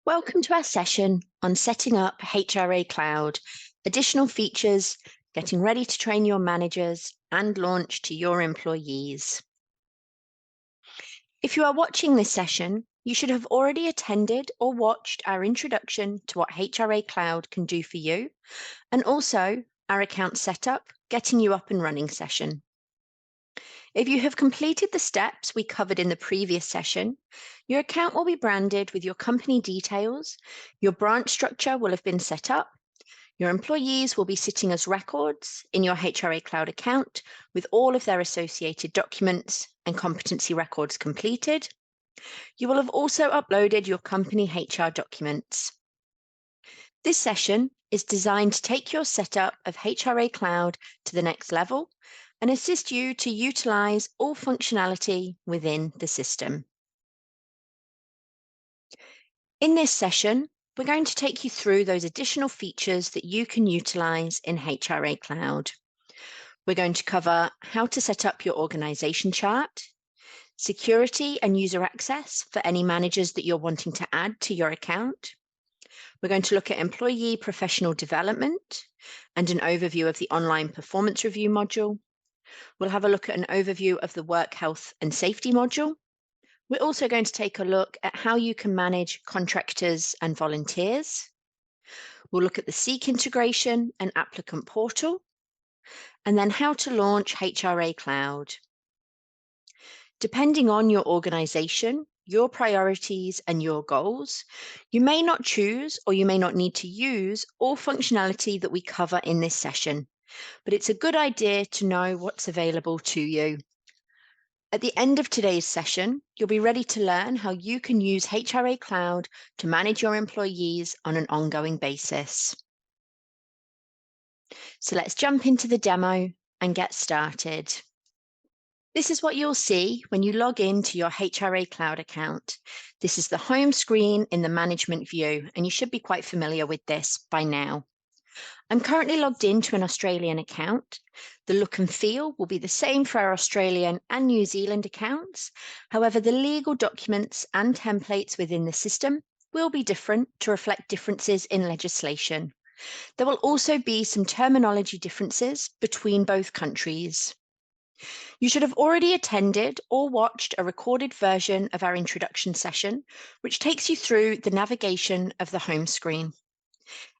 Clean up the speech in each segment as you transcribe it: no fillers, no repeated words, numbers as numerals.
Welcome to our session on setting up HRA Cloud, additional features, getting ready to train your managers and launch to your employees. If you are watching this session, you should have already attended or watched our introduction to what HRA Cloud can do for you, and also our account setup, getting you up and running session. If you have completed the steps we covered in the previous session, your account will be branded with your company details, your branch structure will have been set up, your employees will be sitting as records in your HRA Cloud account with all of their associated documents and competency records completed. You will have also uploaded your company HR documents. This session is designed to take your setup of HRA Cloud to the next level and assist you to utilize all functionality within the system. In this session, we're going to take you through those additional features that you can utilize in HRA Cloud. We're going to cover how to set up your organization chart, security and user access for any managers that you're wanting to add to your account. We're going to look at employee professional development and an overview of the online performance review module. We'll have a look at an overview of the work health and safety module. We're also going to take a look at how you can manage contractors and volunteers. We'll look at the Seek integration and applicant portal, and then how to launch HRA Cloud. Depending on your organization, your priorities and your goals, you may not choose or you may not need to use all functionality that we cover in this session, but it's a good idea to know what's available to you. At the end of today's session, you'll be ready to learn how you can use HRA Cloud to manage your employees on an ongoing basis. So let's jump into the demo and get started. This is what you'll see when you log into your HRA Cloud account. This is the home screen in the management view, and you should be quite familiar with this by now. I'm currently logged into an Australian account. The look and feel will be the same for our Australian and New Zealand accounts. However, the legal documents and templates within the system will be different to reflect differences in legislation. There will also be some terminology differences between both countries. You should have already attended or watched a recorded version of our introduction session, which takes you through the navigation of the home screen.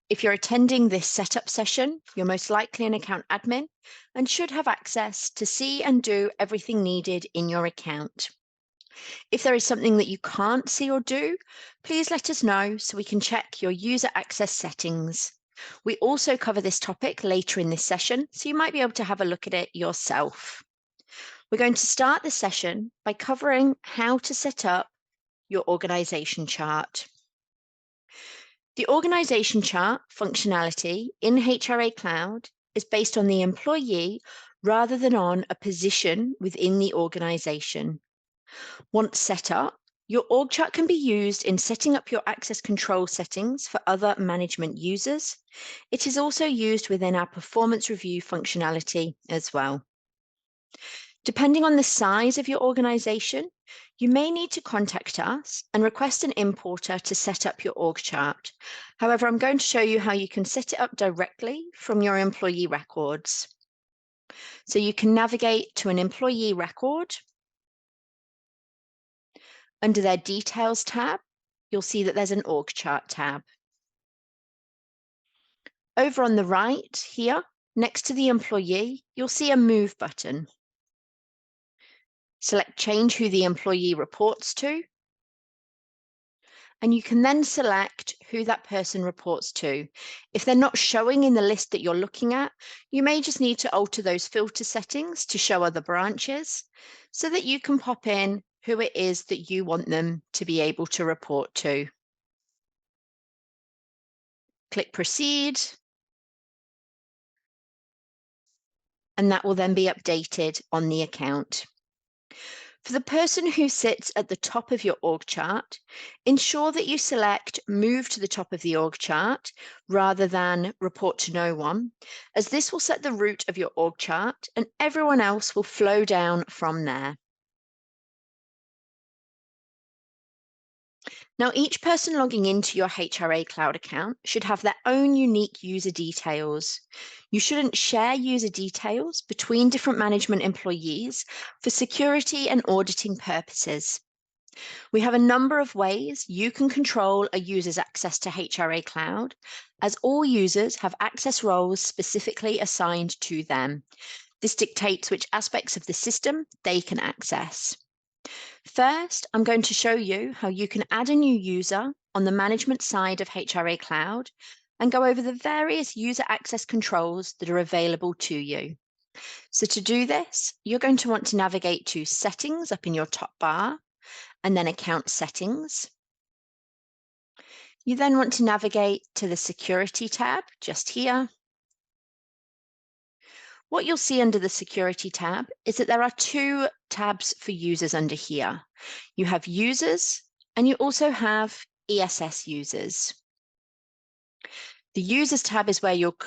If you're attending this setup session, you're most likely an account admin and should have access to see and do everything needed in your account. If there is something that you can't see or do, please let us know so we can check your user access settings. We also cover this topic later in this session, so you might be able to have a look at it yourself. We're going to start the session by covering how to set up your organization chart. The organization chart functionality in HRA Cloud is based on the employee rather than on a position within the organization. Once set up, your org chart can be used in setting up your access control settings for other management users. It is also used within our performance review functionality as well. Depending on the size of your organization, you may need to contact us and request an importer to set up your org chart. However, I'm going to show you how you can set it up directly from your employee records. So you can navigate to an employee record. Under their Details tab, you'll see that there's an org chart tab. Over on the right here, next to the employee, you'll see a Move button. Select Change who the employee reports to, and you can then select who that person reports to. If they're not showing in the list that you're looking at, you may just need to alter those filter settings to show other branches so that you can pop in who it is that you want them to be able to report to. Click Proceed, and that will then be updated on the account. For the person who sits at the top of your org chart, ensure that you select Move to the top of the org chart rather than Report to No One, as this will set the root of your org chart and everyone else will flow down from there. Now, each person logging into your HRA Cloud account should have their own unique user details. You shouldn't share user details between different management employees for security and auditing purposes. We have a number of ways you can control a user's access to HRA Cloud, as all users have access roles specifically assigned to them. This dictates which aspects of the system they can access. First, I'm going to show you how you can add a new user on the management side of HRA Cloud and go over the various user access controls that are available to you. So to do this, you're going to want to navigate to Settings up in your top bar, and then Account Settings. You then want to navigate to the Security tab just here. What you'll see under the Security tab is that there are two tabs for users under here. You have Users, and you also have ESS users. The Users tab is where you'll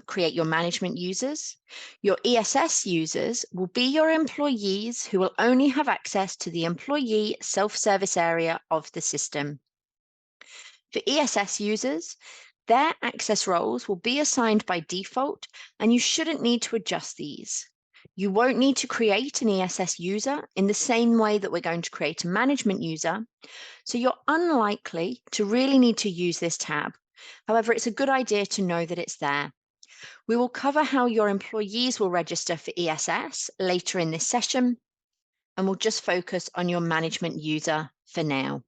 create your management users. Your ESS users will be your employees who will only have access to the employee self-service area of the system. For ESS users, their access roles will be assigned by default, and you shouldn't need to adjust these. You won't need to create an ESS user in the same way that we're going to create a management user, so you're unlikely to really need to use this tab. However, it's a good idea to know that it's there. We will cover how your employees will register for ESS later in this session, and we'll just focus on your management user for now.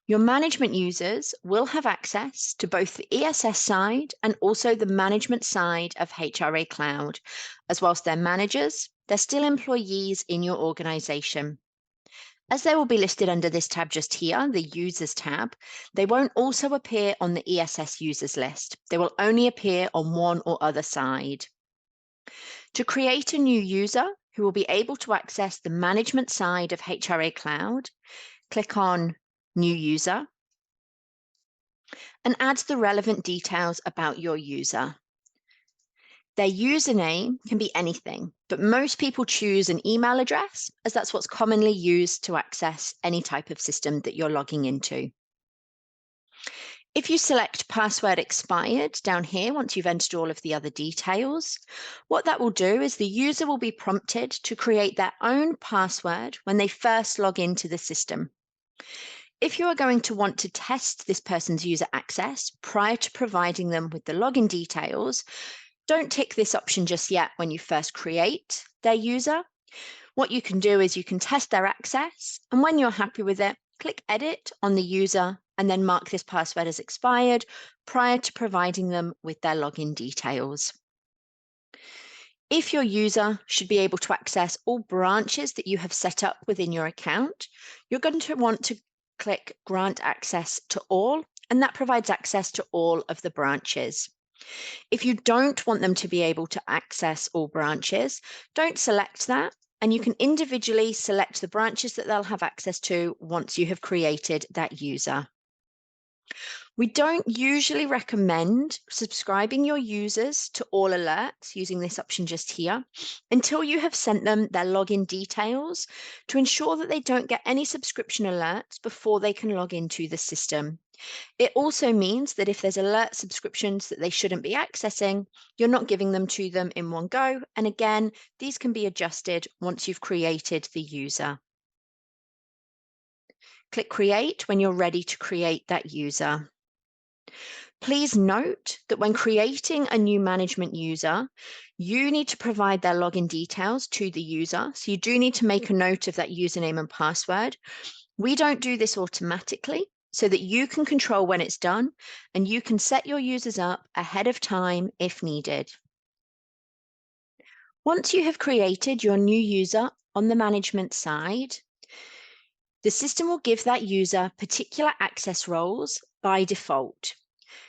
Your management users will have access to both the ESS side and also the management side of HRA Cloud, as whilst they're managers, they're still employees in your organization. As they will be listed under this tab just here, the Users tab, they won't also appear on the ESS users list. They will only appear on one or other side. To create a new user who will be able to access the management side of HRA Cloud, click on New User, and add the relevant details about your user. Their username can be anything, but most people choose an email address as that's what's commonly used to access any type of system that you're logging into. If you select Password Expired down here, once you've entered all of the other details, what that will do is the user will be prompted to create their own password when they first log into the system. If you are going to want to test this person's user access prior to providing them with the login details, don't tick this option just yet when you first create their user. What you can do is you can test their access, and when you're happy with it, click Edit on the user and then mark this password as expired prior to providing them with their login details. If your user should be able to access all branches that you have set up within your account, you're going to want to click Grant Access to All, and that provides access to all of the branches. If you don't want them to be able to access all branches, don't select that, and you can individually select the branches that they'll have access to once you have created that user. We don't usually recommend subscribing your users to all alerts using this option just here until you have sent them their login details to ensure that they don't get any subscription alerts before they can log into the system. It also means that if there's alert subscriptions that they shouldn't be accessing, you're not giving them to them in one go. And again, these can be adjusted once you've created the user. Click Create when you're ready to create that user. Please note that when creating a new management user, you need to provide their login details to the user. So you do need to make a note of that username and password. We don't do this automatically so that you can control when it's done, and you can set your users up ahead of time if needed. Once you have created your new user on the management side, the system will give that user particular access roles by default.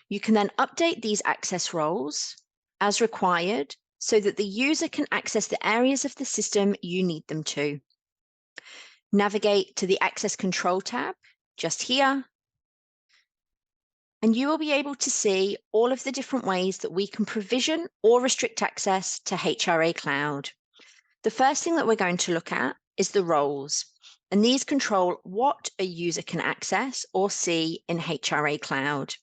You can then update these access roles as required so that the user can access the areas of the system you need them to. Navigate to the Access Control tab just here, and you will be able to see all of the different ways that we can provision or restrict access to HRA Cloud. The first thing that we're going to look at is the roles. and these control what a user can access or see in HRA Cloud.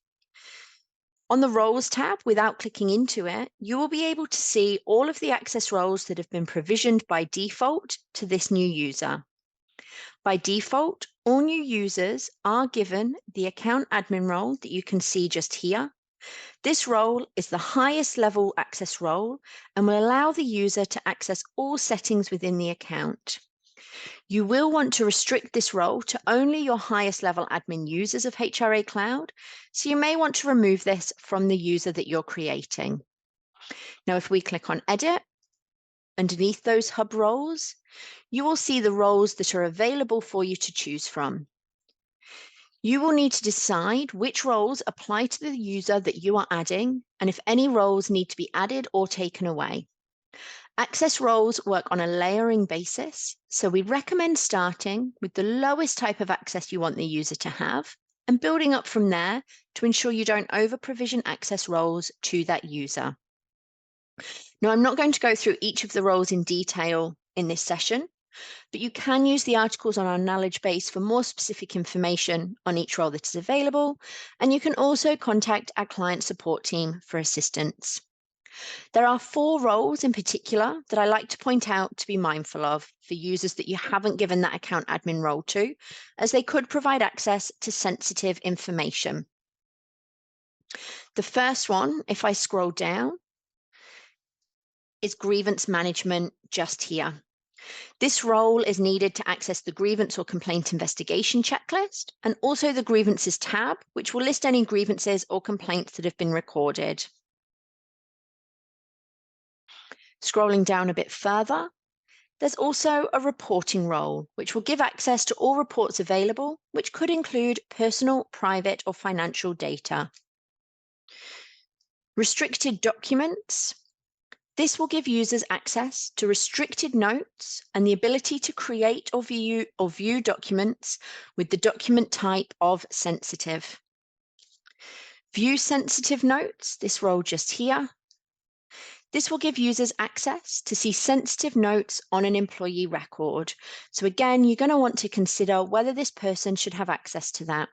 On the Roles tab, without clicking into it, you will be able to see all of the access roles that have been provisioned by default to this new user. By default, all new users are given the account admin role that you can see just here. This role is the highest level access role and will allow the user to access all settings within the account. You will want to restrict this role to only your highest level admin users of HRA Cloud, so you may want to remove this from the user that you're creating. Now, if we click on Edit, underneath those hub roles, you will see the roles that are available for you to choose from. You will need to decide which roles apply to the user that you are adding, and if any roles need to be added or taken away. Access roles work on a layering basis, so we recommend starting with the lowest type of access you want the user to have and building up from there to ensure you don't over-provision access roles to that user. Now, I'm not going to go through each of the roles in detail in this session, but you can use the articles on our knowledge base for more specific information on each role that is available, and you can also contact our client support team for assistance. There are 4 roles in particular that I like to point out to be mindful of for users that you haven't given that account admin role to, as they could provide access to sensitive information. The first one, if I scroll down, is grievance management just here. This role is needed to access the grievance or complaint investigation checklist and also the grievances tab, which will list any grievances or complaints that have been recorded. Scrolling down a bit further, there's also a reporting role, which will give access to all reports available, which could include personal, private, or financial data. Restricted documents. This will give users access to restricted notes and the ability to create or view documents with the document type of sensitive. View sensitive notes, this role just here. This will give users access to see sensitive notes on an employee record. So again, you're going to want to consider whether this person should have access to that.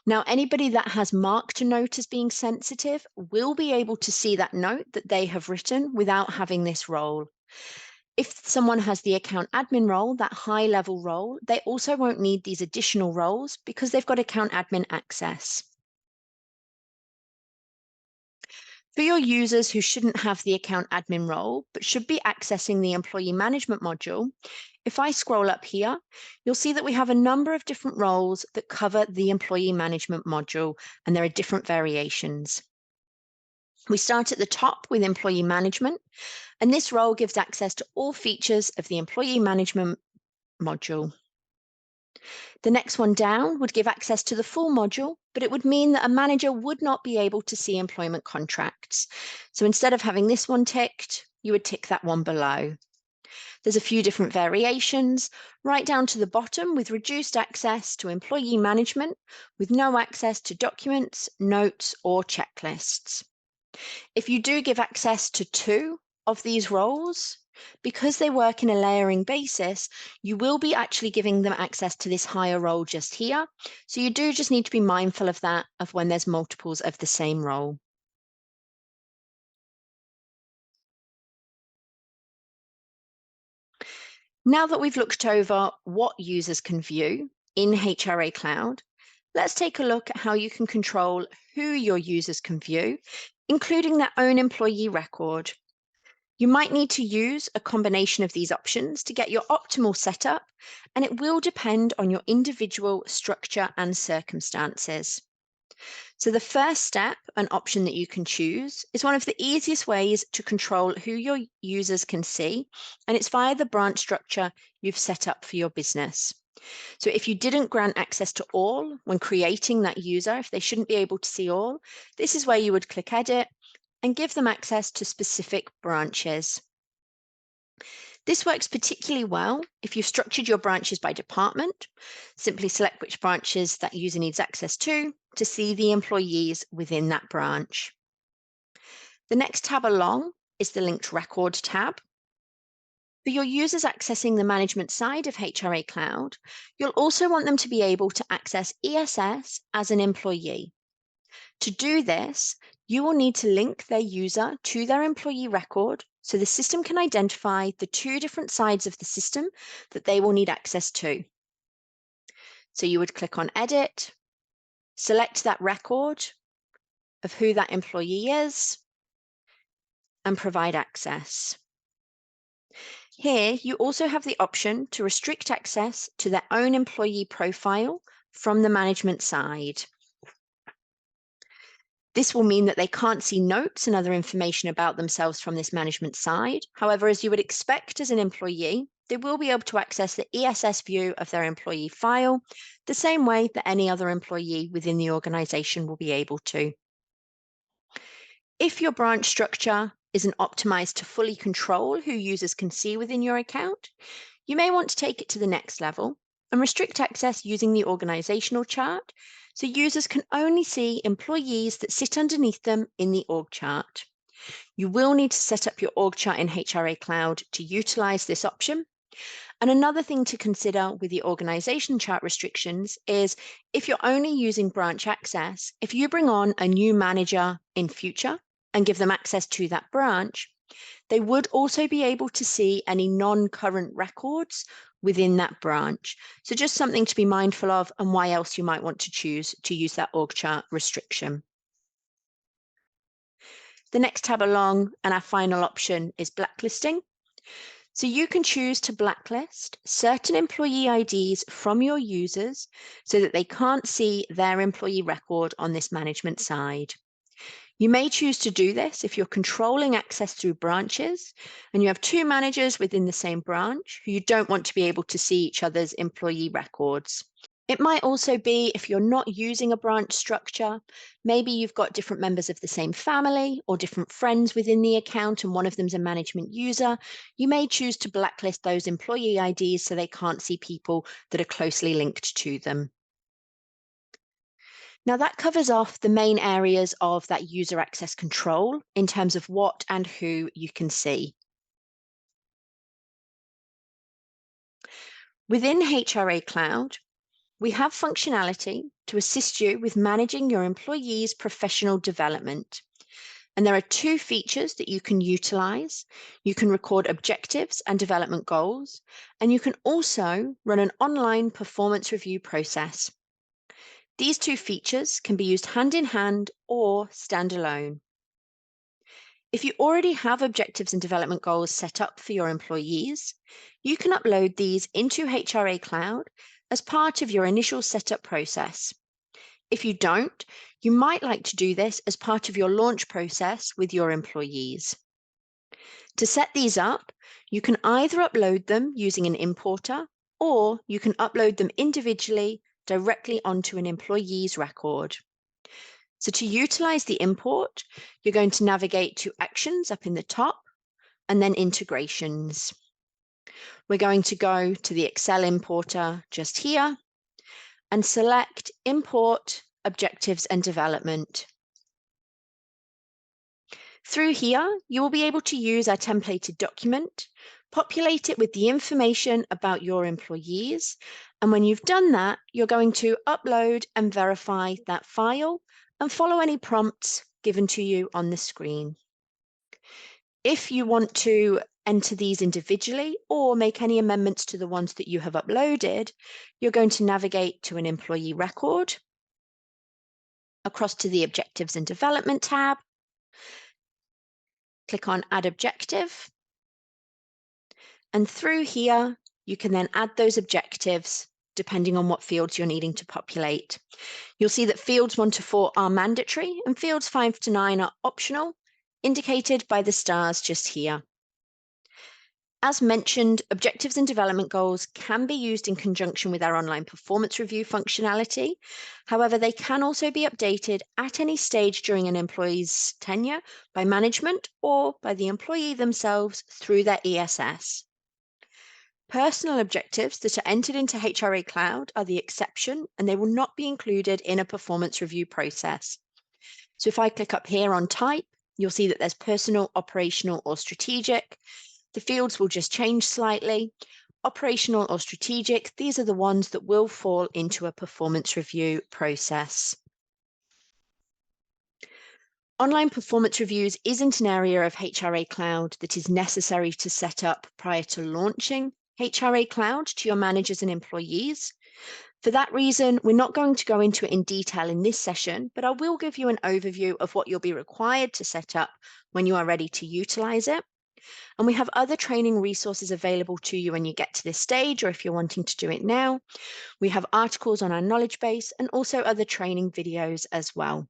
Now, anybody that has marked a note as being sensitive will be able to see that note that they have written without having this role. If someone has the account admin role, that high level role, they also won't need these additional roles because they've got account admin access. For your users who shouldn't have the account admin role, but should be accessing the employee management module, if I scroll up here, you'll see that we have a number of different roles that cover the employee management module, and there are different variations. We start at the top with employee management, and this role gives access to all features of the employee management module. The next one down would give access to the full module, but it would mean that a manager would not be able to see employment contracts. So instead of having this one ticked, you would tick that one below. There's a few different variations, right down to the bottom with reduced access to employee management, with no access to documents, notes, or checklists. If you do give access to 2 of these roles, because they work in a layering basis, you will be actually giving them access to this higher role just here. So you do just need to be mindful of that, of when there's multiples of the same role. Now that we've looked over what users can view in HRA Cloud, let's take a look at how you can control who your users can view, including their own employee record. You might need to use a combination of these options to get your optimal setup, and it will depend on your individual structure and circumstances. So the first step, an option that you can choose, is one of the easiest ways to control who your users can see, and it's via the branch structure you've set up for your business. So if you didn't grant access to all when creating that user, if they shouldn't be able to see all, this is where you would click Edit and give them access to specific branches. This works particularly well if you've structured your branches by department. Simply select which branches that user needs access to see the employees within that branch. The next tab along is the Linked Record tab. For your users accessing the management side of HRA Cloud, you'll also want them to be able to access ESS as an employee. To do this, you will need to link their user to their employee record so the system can identify the two different sides of the system that they will need access to. So you would click on Edit, select that record of who that employee is, and provide access. Here, you also have the option to restrict access to their own employee profile from the management side. This will mean that they can't see notes and other information about themselves from this management side. However, as you would expect as an employee, they will be able to access the ESS view of their employee file the same way that any other employee within the organization will be able to. If your branch structure isn't optimized to fully control who users can see within your account, you may want to take it to the next level and restrict access using the organizational chart so users can only see employees that sit underneath them in the org chart. You will need to set up your org chart in HRA Cloud to utilize this option. And another thing to consider with the organization chart restrictions is if you're only using branch access, if you bring on a new manager in future and give them access to that branch, they would also be able to see any non-current records within that branch. So just something to be mindful of and why else you might want to choose to use that org chart restriction. The next tab along and our final option is blacklisting. So you can choose to blacklist certain employee IDs from your users so that they can't see their employee record on this management side. You may choose to do this if you're controlling access through branches and you have two managers within the same branch who you don't want to be able to see each other's employee records. It might also be if you're not using a branch structure, maybe you've got different members of the same family or different friends within the account and one of them's a management user, you may choose to blacklist those employee IDs so they can't see people that are closely linked to them. Now that covers off the main areas of that user access control in terms of what and who you can see. Within HRA Cloud, we have functionality to assist you with managing your employees' professional development. And there are two features that you can utilize. You can record objectives and development goals, and you can also run an online performance review process. These two features can be used hand in hand or standalone. If you already have objectives and development goals set up for your employees, you can upload these into HRA Cloud as part of your initial setup process. If you don't, you might like to do this as part of your launch process with your employees. To set these up, you can either upload them using an importer, or you can upload them individually directly onto an employee's record. So to utilize the import, you're going to navigate to Actions up in the top, and then Integrations. We're going to go to the Excel importer just here, and select Import Objectives and Development. Through here, you will be able to use our templated document, populate it with the information about your employees, and when you've done that, you're going to upload and verify that file and follow any prompts given to you on the screen. If you want to enter these individually or make any amendments to the ones that you have uploaded, you're going to navigate to an employee record, across to the Objectives and Development tab, click on Add Objective, and through here, you can then add those objectives depending on what fields you're needing to populate. You'll see that fields 1 to 4 are mandatory and fields 5 to 9 are optional, indicated by the stars just here. As mentioned, objectives and development goals can be used in conjunction with our online performance review functionality. However, they can also be updated at any stage during an employee's tenure by management or by the employee themselves through their ESS. Personal objectives that are entered into HRA Cloud are the exception, and they will not be included in a performance review process. So if I click up here on type, you'll see that there's personal, operational, or strategic. The fields will just change slightly. Operational or strategic, these are the ones that will fall into a performance review process. Online performance reviews isn't an area of HRA Cloud that is necessary to set up prior to launching HRA Cloud to your managers and employees. For that reason, we're not going to go into it in detail in this session, but I will give you an overview of what you'll be required to set up when you are ready to utilize it. And we have other training resources available to you when you get to this stage, or if you're wanting to do it now. We have articles on our knowledge base and also other training videos as well.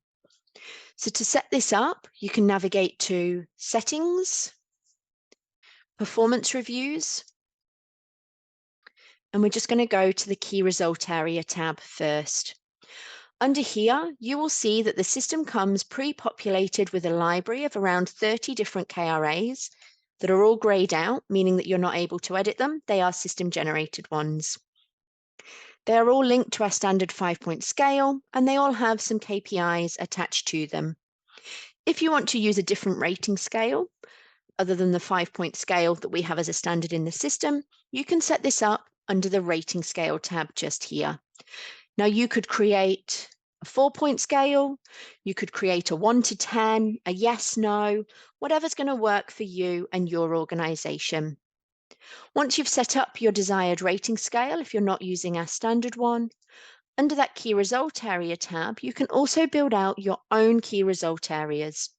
So to set this up, you can navigate to Settings, Performance Reviews, and we're just going to go to the Key Result Area tab first. Under here, you will see that the system comes pre-populated with a library of around 30 different KRAs that are all grayed out, meaning that you're not able to edit them. They are system-generated ones. They are all linked to our standard 5-point scale, and they all have some KPIs attached to them. If you want to use a different rating scale, other than the 5-point scale that we have as a standard in the system, you can set this up under the Rating Scale tab just here. Now, you could create a 4-point scale, you could create a 1 to 10, a yes, no, whatever's going to work for you and your organization. Once you've set up your desired rating scale, if you're not using our standard one, under that Key Result Area tab, you can also build out your own key result areas.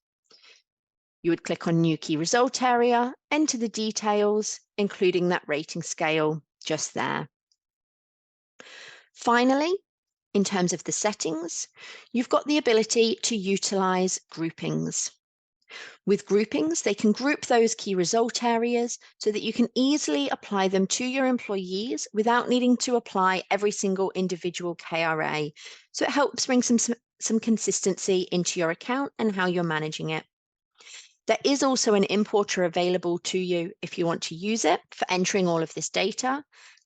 You would click on New Key Result Area, enter the details, including that rating scale just there. Finally, in terms of the settings, you've got the ability to utilize groupings. With groupings, they can group those key result areas so that you can easily apply them to your employees without needing to apply every single individual KRA. So it helps bring some consistency into your account and how you're managing it. There is also an importer available to you if you want to use it for entering all of this data.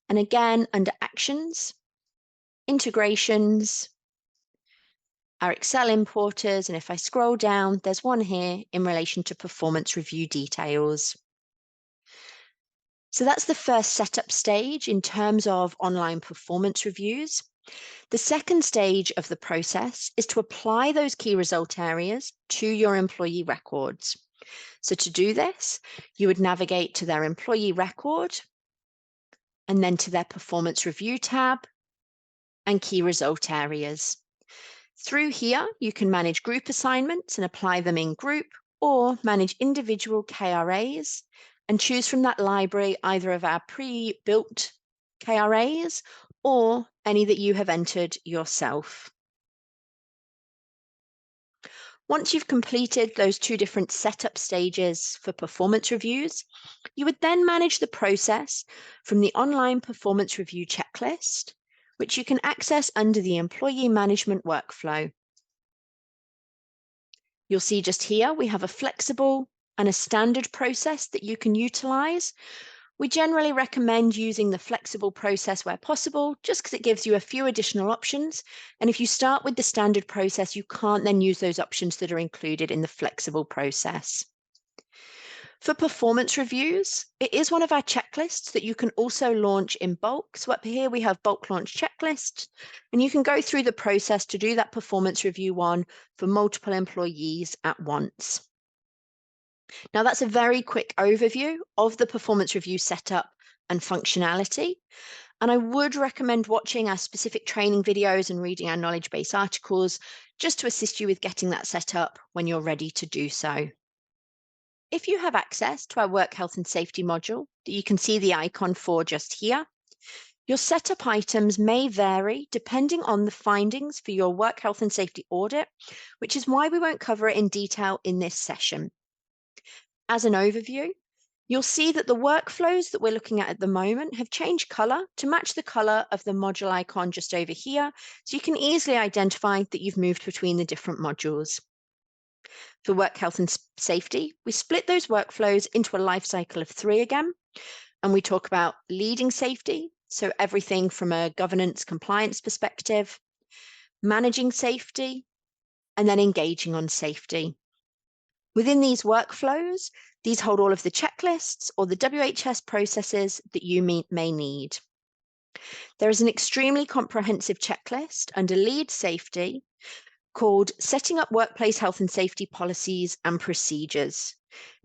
And again, under Actions, Integrations, our Excel importers, and if I scroll down, there's one here in relation to performance review details. So that's the first setup stage in terms of online performance reviews. The second stage of the process is to apply those key result areas to your employee records. So to do this, you would navigate to their employee record and then to their performance review tab and key result areas. Through here, you can manage group assignments and apply them in group, or manage individual KRAs and choose from that library either of our pre-built KRAs or any that you have entered yourself. Once you've completed those two different setup stages for performance reviews, you would then manage the process from the online performance review checklist, which you can access under the employee management workflow. You'll see just here, we have a flexible and a standard process that you can utilize. We generally recommend using the flexible process where possible, just because it gives you a few additional options. And if you start with the standard process, you can't then use those options that are included in the flexible process. For performance reviews, it is one of our checklists that you can also launch in bulk. So up here, we have bulk launch checklist, and you can go through the process to do that performance review one for multiple employees at once. Now, that's a very quick overview of the performance review setup and functionality. And I would recommend watching our specific training videos and reading our knowledge base articles just to assist you with getting that set up when you're ready to do so. If you have access to our work health and safety module that you can see the icon for just here, your setup items may vary depending on the findings for your work health and safety audit, which is why we won't cover it in detail in this session. As an overview, you'll see that the workflows that we're looking at the moment have changed color to match the color of the module icon just over here, so you can easily identify that you've moved between the different modules. For work health and safety, we split those workflows into a life cycle of 3 again, and we talk about leading safety, so everything from a governance compliance perspective, managing safety, and then engaging on safety. Within these workflows, These hold all of the checklists or the WHS processes that you may need. There is an extremely comprehensive checklist under Lead Safety called Setting Up Workplace Health and Safety Policies and Procedures.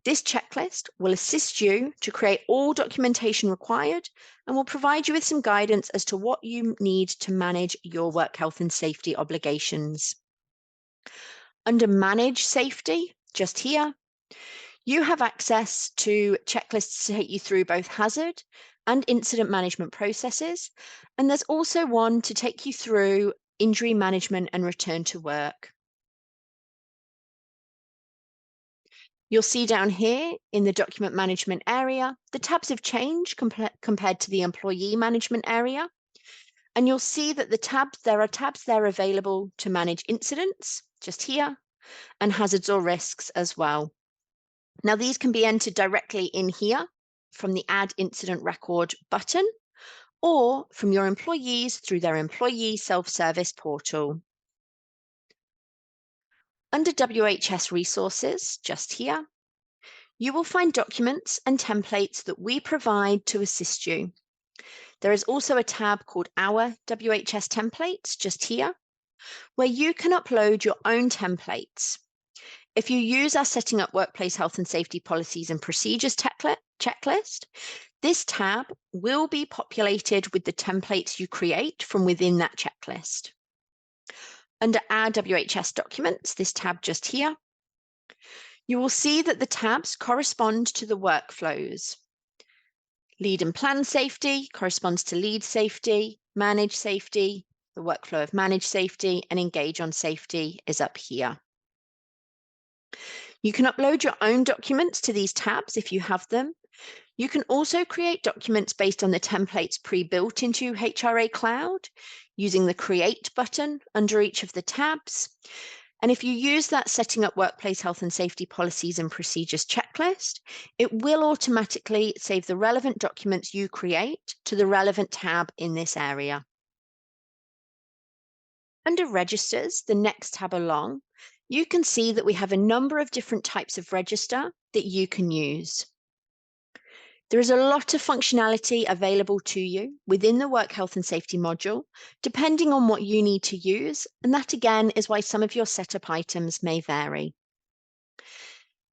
This checklist will assist you to create all documentation required and will provide you with some guidance as to what you need to manage your work health and safety obligations. Under Manage Safety, just here, you have access to checklists to take you through both hazard and incident management processes, and there's also one to take you through injury management and return to work. You'll see down here in the document management area, the tabs have changed compared to the employee management area. And you'll see that there are tabs there available to manage incidents, just here, and hazards or risks as well. Now, these can be entered directly in here from the Add Incident Record button or from your employees through their employee self-service portal. Under WHS Resources, just here, you will find documents and templates that we provide to assist you. There is also a tab called Our WHS Templates, just here, where you can upload your own templates. If you use our Setting Up Workplace Health and Safety Policies and Procedures checklist, this tab will be populated with the templates you create from within that checklist. Under Our WHS Documents, this tab just here, you will see that the tabs correspond to the workflows. Lead and Plan Safety corresponds to Lead Safety, Manage Safety, the workflow of Manage Safety, and Engage on Safety is up here. You can upload your own documents to these tabs if you have them. You can also create documents based on the templates pre-built into HRA Cloud using the Create button under each of the tabs. And if you use that Setting Up Workplace Health and Safety Policies and Procedures checklist, it will automatically save the relevant documents you create to the relevant tab in this area. Under Registers, the next tab along, you can see that we have a number of different types of register that you can use. There is a lot of functionality available to you within the Work Health and Safety module, depending on what you need to use, and that again is why some of your setup items may vary.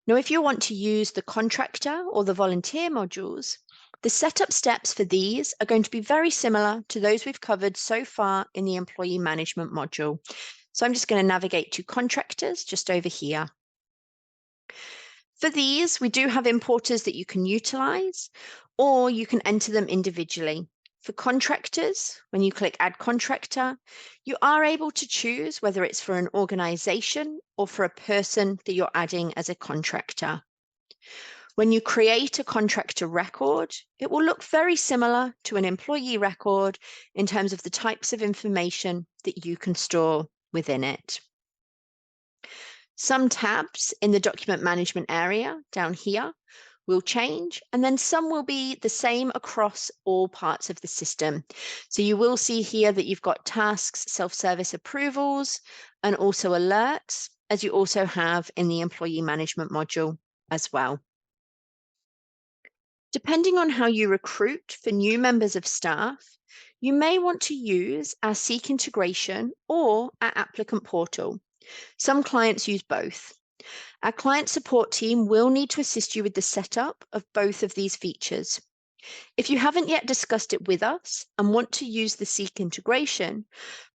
Now, if you want to use the contractor or the volunteer modules, the setup steps for these are going to be very similar to those we've covered so far in the employee management module. So I'm just going to navigate to contractors just over here. For these, we do have importers that you can utilize, or you can enter them individually. For contractors, when you click Add Contractor, you are able to choose whether it's for an organization or for a person that you're adding as a contractor. When you create a contractor record, it will look very similar to an employee record in terms of the types of information that you can store within it. Some tabs in the document management area down here will change, and then some will be the same across all parts of the system. So you will see here that you've got tasks, self-service approvals, and also alerts, as you also have in the employee management module as well. Depending on how you recruit for new members of staff, you may want to use our Seek integration or our applicant portal. Some clients use both. Our client support team will need to assist you with the setup of both of these features. If you haven't yet discussed it with us and want to use the Seek integration,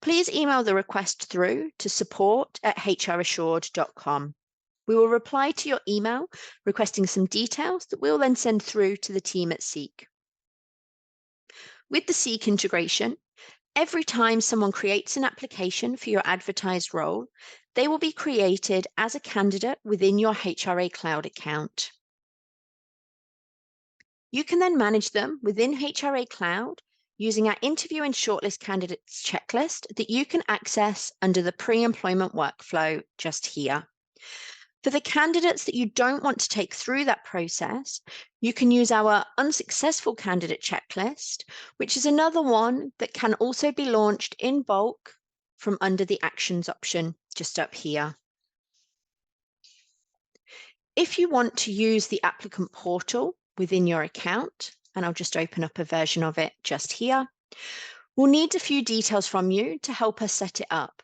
please email the request through to support@hrassured.com. We will reply to your email requesting some details that we'll then send through to the team at Seek. With the Seek integration, every time someone creates an application for your advertised role, they will be created as a candidate within your HRA Cloud account. You can then manage them within HRA Cloud using our interview and shortlist candidates checklist that you can access under the pre-employment workflow just here. For the candidates that you don't want to take through that process, you can use our unsuccessful candidate checklist, which is another one that can also be launched in bulk from under the Actions option just up here. If you want to use the applicant portal within your account, and I'll just open up a version of it just here, we'll need a few details from you to help us set it up.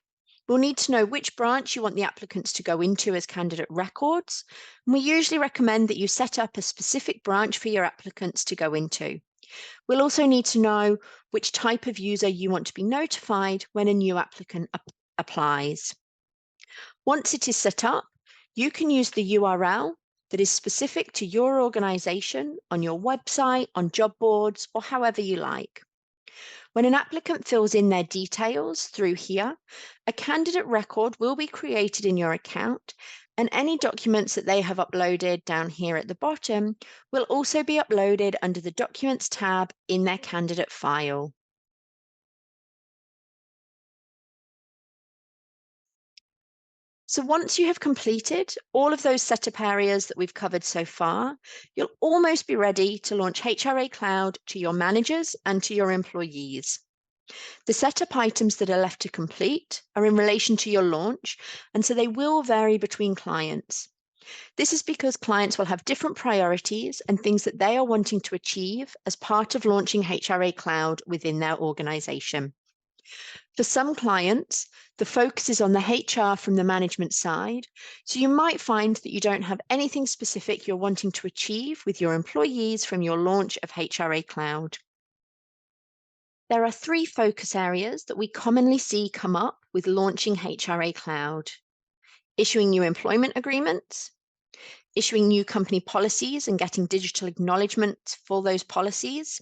We'll need to know which branch you want the applicants to go into as candidate records, and we usually recommend that you set up a specific branch for your applicants to go into. We'll also need to know which type of user you want to be notified when a new applicant applies. Once it is set up, you can use the URL that is specific to your organization on your website, on job boards, or however you like. When an applicant fills in their details through here, a candidate record will be created in your account, and any documents that they have uploaded down here at the bottom will also be uploaded under the Documents tab in their candidate file. So once you have completed all of those setup areas that we've covered so far, you'll almost be ready to launch HRA Cloud to your managers and to your employees. The setup items that are left to complete are in relation to your launch, and so they will vary between clients. This is because clients will have different priorities and things that they are wanting to achieve as part of launching HRA Cloud within their organization. For some clients, the focus is on the HR from the management side, so you might find that you don't have anything specific you're wanting to achieve with your employees from your launch of HRA Cloud. There are 3 focus areas that we commonly see come up with launching HRA Cloud: issuing new employment agreements, issuing new company policies and getting digital acknowledgements for those policies,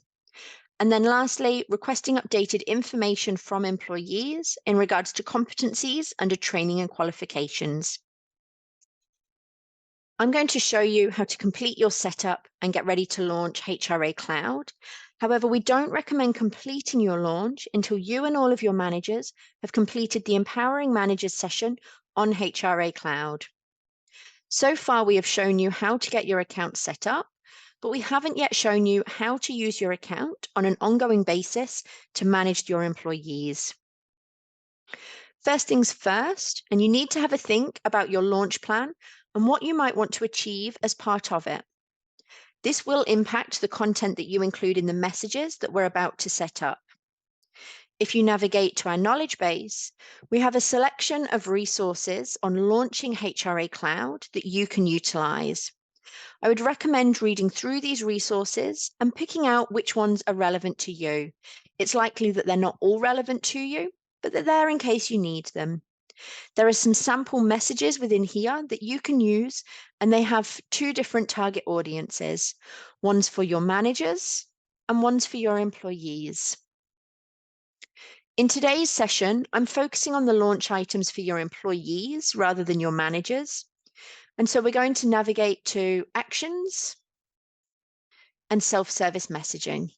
and then lastly, requesting updated information from employees in regards to competencies under training and qualifications. I'm going to show you how to complete your setup and get ready to launch HRA Cloud. However, we don't recommend completing your launch until you and all of your managers have completed the Empowering Managers session on HRA Cloud. So far, we have shown you how to get your account set up, but we haven't yet shown you how to use your account on an ongoing basis to manage your employees. First things first, and you need to have a think about your launch plan and what you might want to achieve as part of it. This will impact the content that you include in the messages that we're about to set up. If you navigate to our knowledge base, we have a selection of resources on launching HRA Cloud that you can utilize. I would recommend reading through these resources and picking out which ones are relevant to you. It's likely that they're not all relevant to you, but they're there in case you need them. There are some sample messages within here that you can use, and they have 2 different target audiences. One's for your managers and one's for your employees. In today's session, I'm focusing on the launch items for your employees rather than your managers. And so we're going to navigate to Actions and Self-Service Messaging.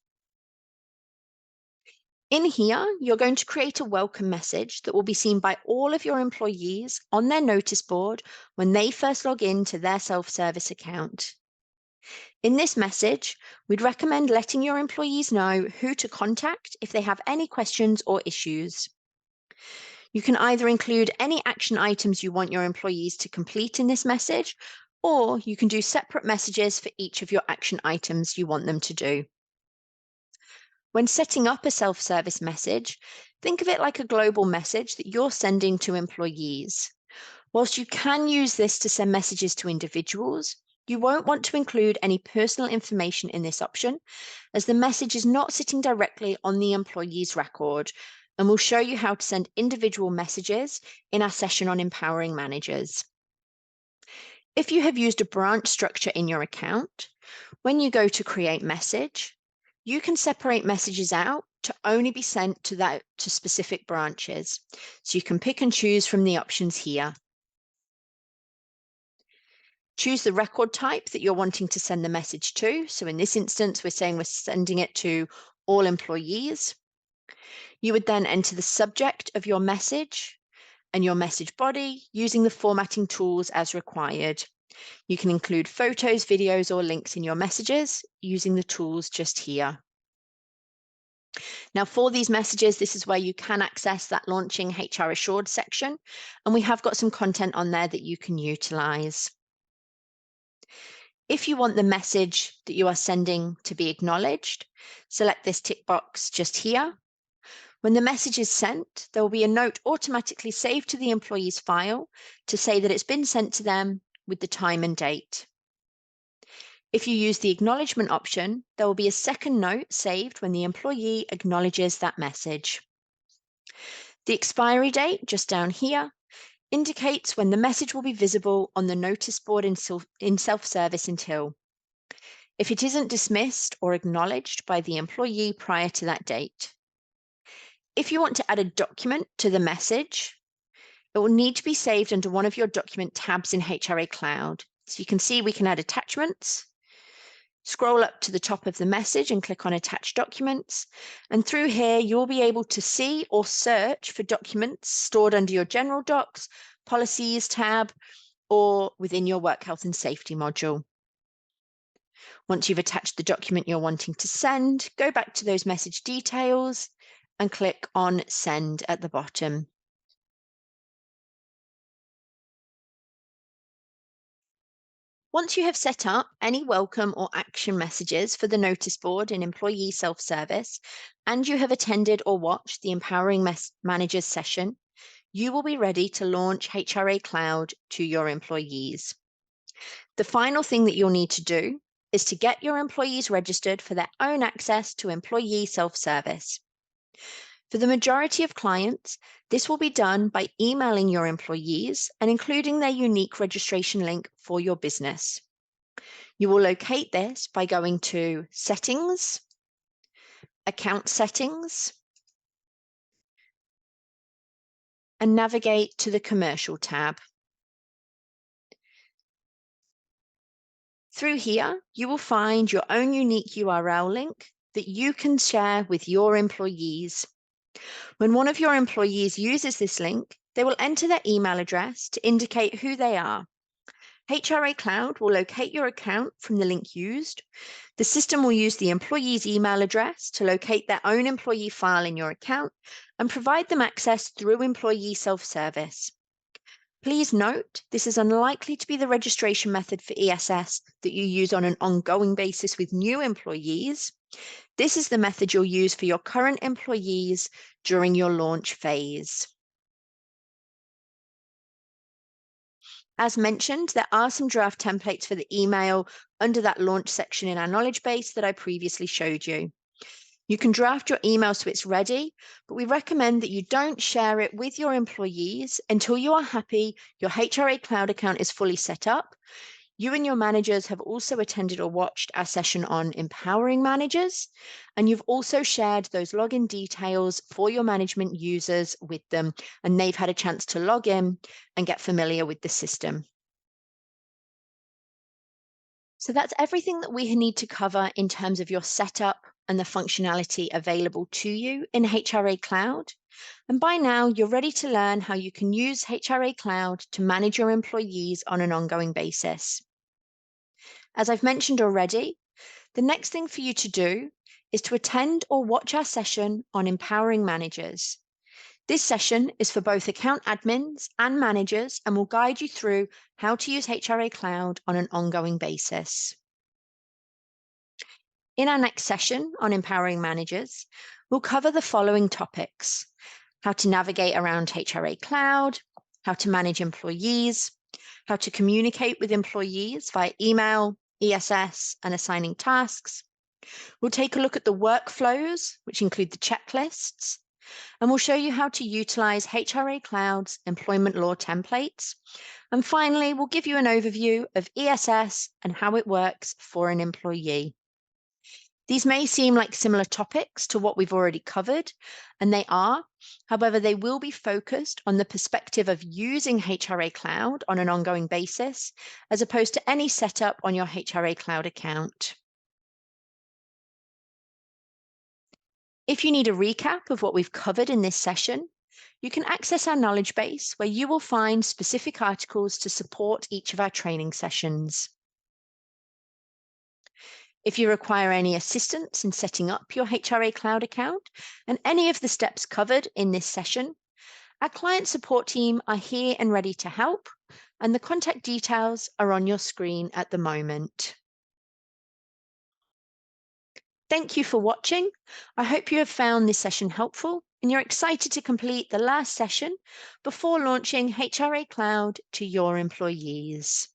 In here, you're going to create a welcome message that will be seen by all of your employees on their notice board when they first log in to their self-service account. In this message, we'd recommend letting your employees know who to contact if they have any questions or issues. You can either include any action items you want your employees to complete in this message, or you can do separate messages for each of your action items you want them to do. When setting up a self-service message, think of it like a global message that you're sending to employees. Whilst you can use this to send messages to individuals, you won't want to include any personal information in this option, as the message is not sitting directly on the employee's record, and we'll show you how to send individual messages in our session on empowering managers. If you have used a branch structure in your account, when you go to create message, you can separate messages out to only be sent to specific branches. So you can pick and choose from the options here. Choose the record type that you're wanting to send the message to. So in this instance, we're saying we're sending it to all employees. You would then enter the subject of your message and your message body using the formatting tools as required. You can include photos, videos, or links in your messages using the tools just here. Now, for these messages, this is where you can access that Launching HR Assured section, and we have got some content on there that you can utilize. If you want the message that you are sending to be acknowledged, select this tick box just here. When the message is sent, there will be a note automatically saved to the employee's file to say that it's been sent to them with the time and date. If you use the acknowledgement option, there will be a second note saved when the employee acknowledges that message. The expiry date, just down here, indicates when the message will be visible on the notice board in self-service until. If it isn't dismissed or acknowledged by the employee prior to that date. If you want to add a document to the message, it will need to be saved under one of your document tabs in HRA Cloud. So you can see we can add attachments. Scroll up to the top of the message and click on Attach Documents. And through here, you'll be able to see or search for documents stored under your General Docs, Policies tab, or within your Work Health and Safety module. Once you've attached the document you're wanting to send, go back to those message details and click on Send at the bottom. Once you have set up any welcome or action messages for the notice board in employee self-service, and you have attended or watched the Empowering Managers session, you will be ready to launch HRA Cloud to your employees. The final thing that you'll need to do is to get your employees registered for their own access to employee self-service. For the majority of clients, this will be done by emailing your employees and including their unique registration link for your business. You will locate this by going to Settings, Account Settings, and navigate to the Commercial tab. Through here, you will find your own unique URL link that you can share with your employees. When one of your employees uses this link, they will enter their email address to indicate who they are. HRA Cloud will locate your account from the link used. The system will use the employee's email address to locate their own employee file in your account and provide them access through employee self-service. Please note, this is unlikely to be the registration method for ESS that you use on an ongoing basis with new employees. This is the method you'll use for your current employees during your launch phase. As mentioned, there are some draft templates for the email under that launch section in our knowledge base that I previously showed you. You can draft your email so it's ready, but we recommend that you don't share it with your employees until you are happy your HRA Cloud account is fully set up. You and your managers have also attended or watched our session on empowering managers, and you've also shared those login details for your management users with them, and they've had a chance to log in and get familiar with the system. So that's everything that we need to cover in terms of your setup and the functionality available to you in HRA Cloud. And by now, you're ready to learn how you can use HRA Cloud to manage your employees on an ongoing basis. As I've mentioned already, the next thing for you to do is to attend or watch our session on empowering managers. This session is for both account admins and managers and will guide you through how to use HRA Cloud on an ongoing basis. In our next session on empowering managers, we'll cover the following topics: how to navigate around HRA Cloud, how to manage employees, how to communicate with employees via email, ESS, and assigning tasks. We'll take a look at the workflows, which include the checklists, and we'll show you how to utilize HRA Cloud's employment law templates. And finally, we'll give you an overview of ESS and how it works for an employee. These may seem like similar topics to what we've already covered, and they are. However, they will be focused on the perspective of using HRA Cloud on an ongoing basis, as opposed to any setup on your HRA Cloud account. If you need a recap of what we've covered in this session, you can access our knowledge base where you will find specific articles to support each of our training sessions. If you require any assistance in setting up your HRA Cloud account and any of the steps covered in this session, our client support team are here and ready to help, and the contact details are on your screen at the moment. Thank you for watching. I hope you have found this session helpful and you're excited to complete the last session before launching HRA Cloud to your employees.